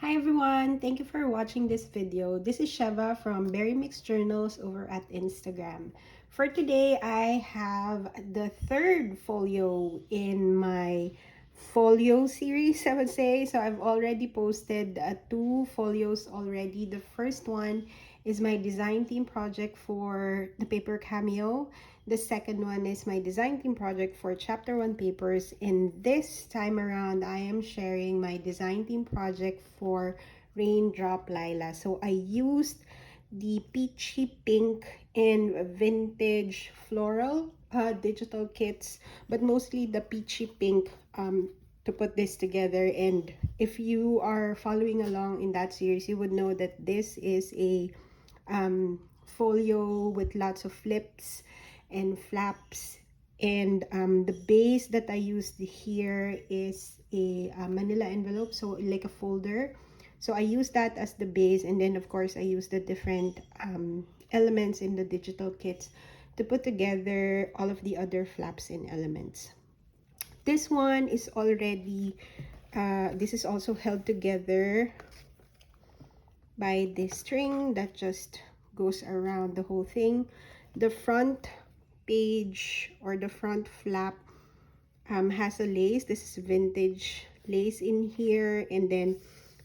Hi everyone! Thank you for watching this video. This is Sheva from Berry Mix Journals over at Instagram. For today, I have the third folio in my folio series, I would say. So I've already posted two folios already. The first one is my design theme project for the paper Cameo. The second one is my design theme project for ChapterOnePapers. And this time around, I am sharing my design theme project for Raindroplila. So I used the Peachy Pink and Vintage Floral digital kits, but mostly the Peachy Pink to put this together. And if you are following along in that series, you would know that this is a folio with lots of flips and flaps, and the base that I used here is a manila envelope, so like a folder. So I use that as the base, and then of course I use the different elements in the digital kits to put together all of the other flaps and elements. This one is already this is also held together by this string that just goes around the whole thing. The front page or the front flap has a lace. This is vintage lace in here, and then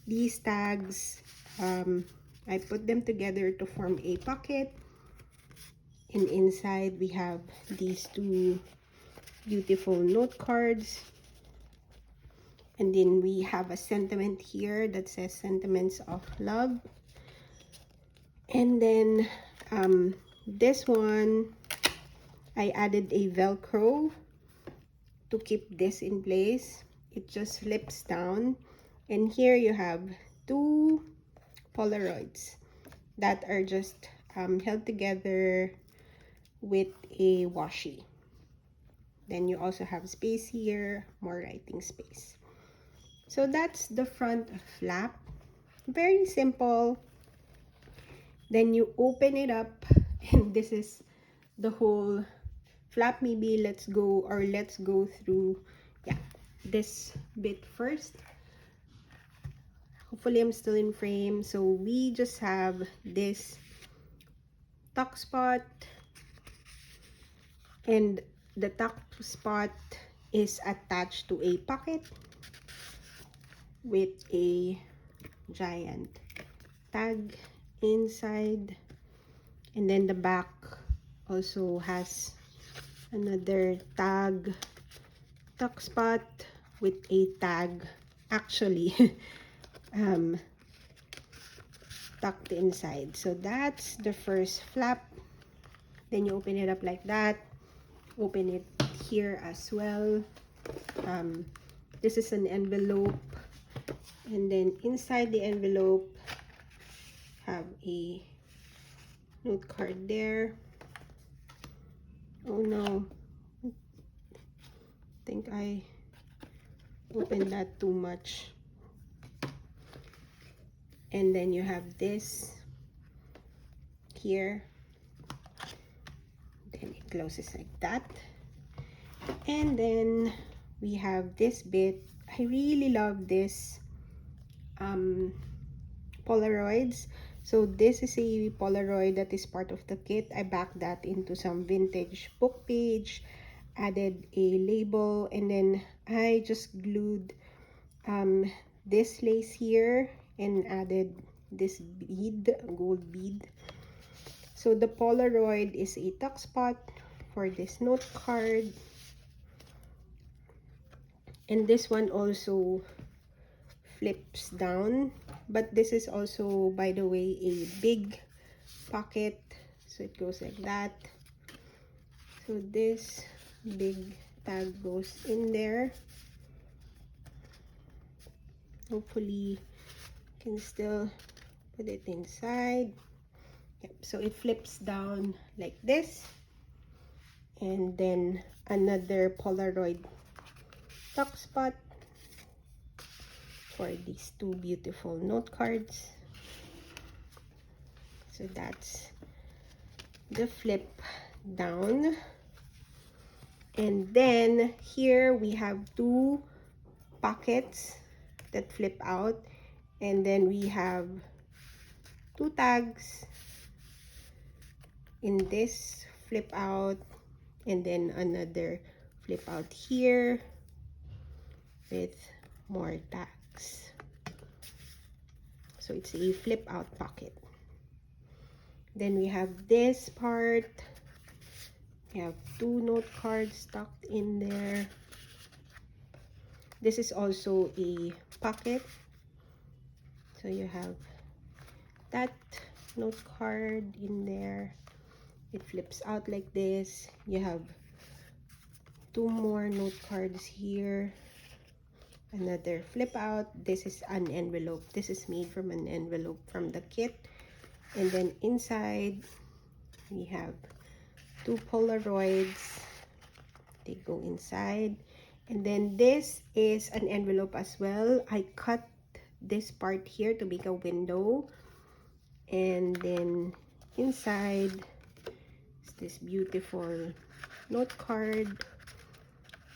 these tags, I put them together to form a pocket, and inside we have these two beautiful note cards, and then we have a sentiment here that says sentiments of love. And then this one, I added a velcro to keep this in place. It just flips down, and here you have two Polaroids that are just held together with a washi. Then you also have space here, more writing space. So that's the front flap. Very simple. Then you open it up, and this is the whole flap. Maybe let's go through this bit first. Hopefully I'm still in frame. So we just have this tuck spot, and the tuck spot is attached to a pocket with a giant tag inside, and then the back also has another tag tuck spot with a tag actually tucked inside. So that's the first flap. Then you open it up like that, open it here as well. This is an envelope, and then inside the envelope have a note card there. Oh no, I think I opened that too much. And then you have this here, then it closes like that. And then we have this bit. I really love this Polaroids. So this is a Polaroid that is part of the kit. I backed that into some vintage book page, added a label, and then I just glued this lace here and added this bead, gold bead. So the Polaroid is a tuck spot for this note card, and this one also flips down, but this is also, by the way, a big pocket, so it goes like that. So this big tag goes in there. Hopefully you can still put it inside. Yep, so it flips down like this, and then another Polaroid tuck spot for these two beautiful note cards. So that's the flip down. And then here we have two pockets that flip out, And then we have 2 tags in this flip out, and then another flip out here with more tags. So it's a flip out pocket. Then we have this part. We have 2 note cards tucked in there. This is also a pocket. So you have that note card in there. It flips out like this. You have 2 more note cards here. Another flip out. This is an envelope. This is made from an envelope from the kit. And then inside we have 2 Polaroids. They go inside. And then this is an envelope as well. I cut this part here to make a window. And then inside is this beautiful note card.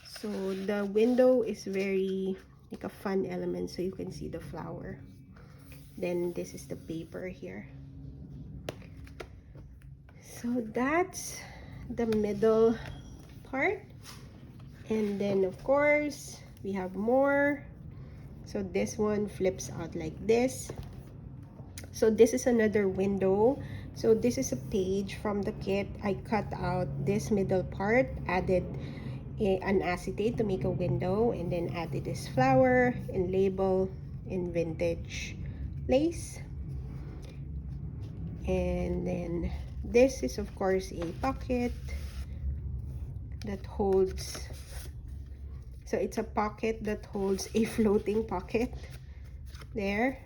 So the window is very like a fun element, so you can see the flower. Then this is the paper here. So that's the middle part. And then of course we have more. So this one flips out like this. So this is another window. So this is a page from the kit. I cut out this middle part, added an acetate to make a window, and then added this flower and label in vintage lace. And then this is of course a pocket that holds, so it's a pocket that holds a floating pocket there.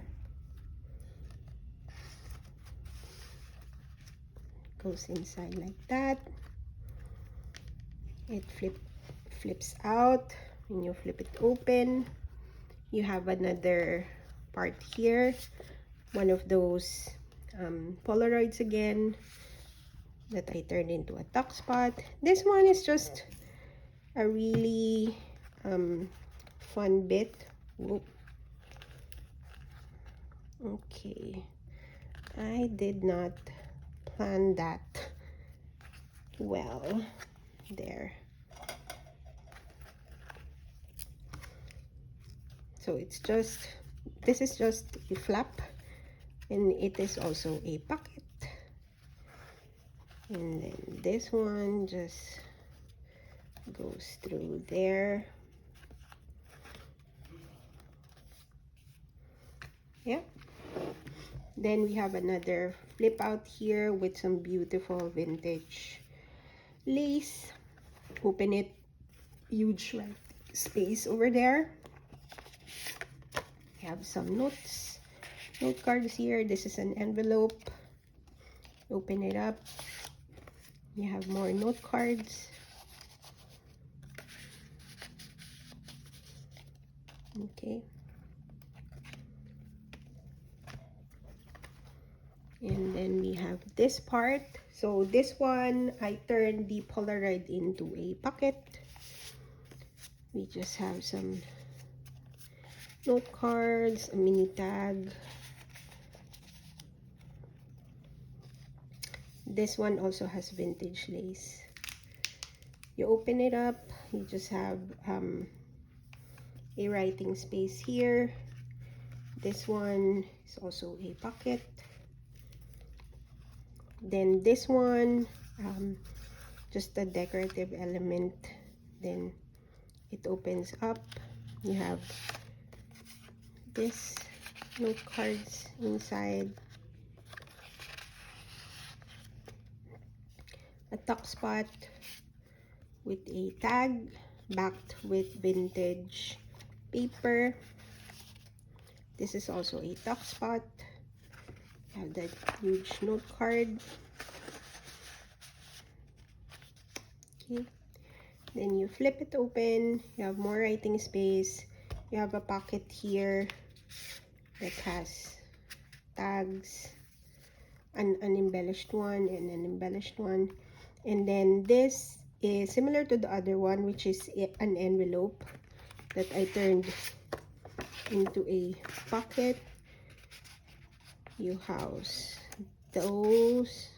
Goes inside like that. It flips out. When you flip it open, you have another part here, one of those Polaroids again that I turned into a tuck spot. This one is just a really fun bit. Whoop. Okay, I did not plan that well there. So it's just, this is just a flap, and it is also a pocket. And then this one just goes through there. Yep. Then we have another flip out here with some beautiful vintage lace. Open it, huge space over there. We have some note cards here. This is an envelope. Open it up. You have more note cards. Okay. And then we have this part. So this one, I turned the Polaroid into a pocket. We just have some note cards, a mini tag. This one also has vintage lace. You open it up, you just have a writing space here. This one is also a pocket. Then this one, just a decorative element. Then it opens up. You have this note cards inside. A tuck spot with a tag backed with vintage paper. This is also a tuck spot. You have that huge note card. Okay. Then you flip it open. You have more writing space. You have a pocket here that has tags, an embellished one and an embellished one. And then this is similar to the other one, which is an envelope that I turned into a pocket. you house those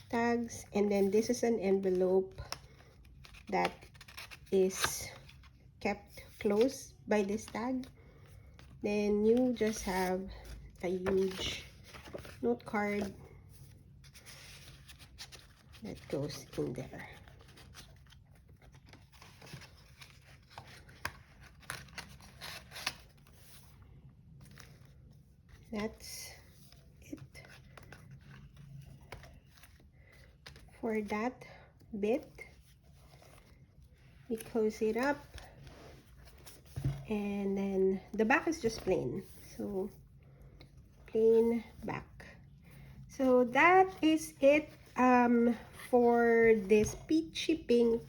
tags, and then this is an envelope that is kept close by this tag. Then you just have a huge note card that goes in there. That's it for that bit. We close it up, and then the back is just plain, so plain back. So that is it for this peachy pink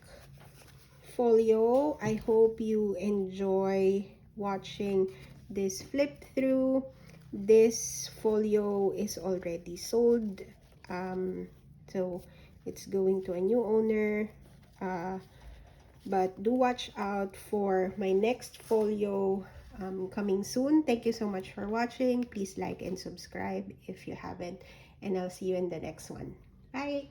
folio. I hope you enjoy watching this flip through. This folio is already sold, so it's going to a new owner, but do watch out for my next folio coming soon. Thank you so much for watching. Please like and subscribe if you haven't, and I'll see you in the next one. Bye.